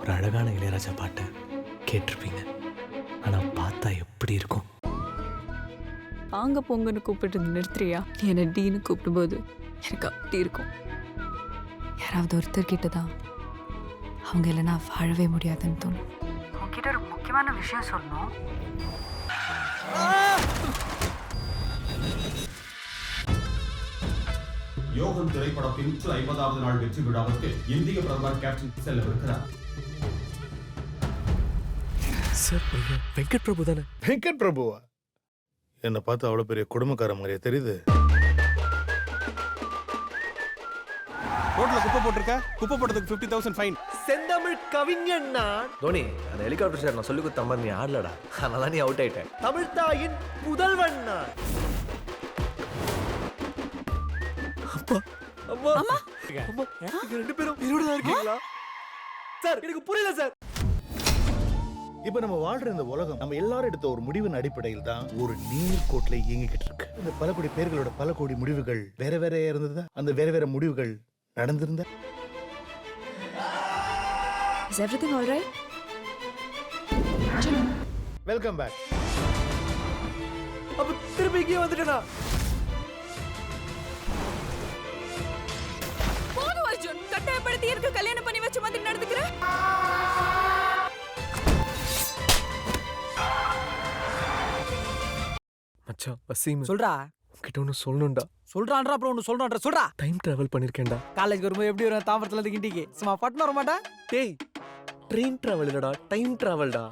ஒரு அழகான இளையராஜா பாட்டை கேட்டிருப்பீங்க. ஆனால் பார்த்தா எப்படி இருக்கும்? வாங்க பொங்கன்னு கூப்பிட்டு நிறுத்துறியா? நீ என்ன டீன்னு கூப்பிடும்போது எனக்கு அப்படி இருக்கும். யாராவது ஒருத்தர் கிட்டதான் அவங்க இல்லைன்னா வாழவே முடியாதுன்னு தோணும். உன்கிட்ட ஒரு முக்கியமான விஷயம் சொல்லணும். யோகம் திரைப்படத்தின் 50வது நாள் வெற்றி விழாவுக்கு இந்திய பிரதமர் கேப்டன் செல்லவிருக்கிறார். சார், வெங்கட் பிரபு தானே? வெங்கட் பிரபுவா? என்னை பார்த்து அவ்வளோ பெரிய குடும்பக்கார மாதிரியா தெரியுது? ரோட்ல குப்பை போட்டிருக்க, குப்பை போட்டதுக்கு 50,000 ஃபைன். செந்தமிழ் கவிஞன்னா தோனி, அந்த ஹெலிகாப்டர் சார் நான் சொல்லி கொடுத்த மாதிரி நீ ஆடலடா, அதனால நீ அவுட் ஆயிட்ட. தமிழ் தாயின் புதல்வன்னா. அப்பா அம்மா அம்மா அம்மா, நீங்க ரெண்டு பேரும் உயிரோட தான் இருக்கீங்களா? சார் எனக்கு புரியல சார். இப்ப நம்ம வாழ்ற இந்த உலகம் நம்ம எல்லாரும் எடுத்த ஒரு முடிவின் அடிப்படையில் தான் ஒரு நேர்கோட்டில் இயங்கிக்கிட்டு இருக்கு. இந்த பல கோடி பேர்களோட பல கோடி முடிவுகள் வேற வேற இருந்ததா? அந்த வேற வேற முடிவுகள் நடந்திருந்தா? Is everything all right? Welcome back. அப்ப திருப்பி இங்கே வந்துட்டேனா? போதும் அர்ஜுன், கட்டாயப்படுத்தி இருக்க கல்யாணம் பண்ணி வச்ச மாதிரி நடந்துக்கிற. மச்சான் வசீம், சொல்றா. கிட்ட ஒன்று சொல்லணும்டா. சொல்றான்றா அப்புறம் ஒன்று சொல்றான்ற சொல்றா. Time travel பண்ணிருக்கேன்டா. காலேஜ் வரும்போது எப்படி வரும்? தாம்பரத்துல இருந்து கிண்டிக்கு சும்மா பட்டம் வர மாட்டா? டேய், ட்ரெயின் டிராவல் இல்லடா, டைம் டிராவல்டா.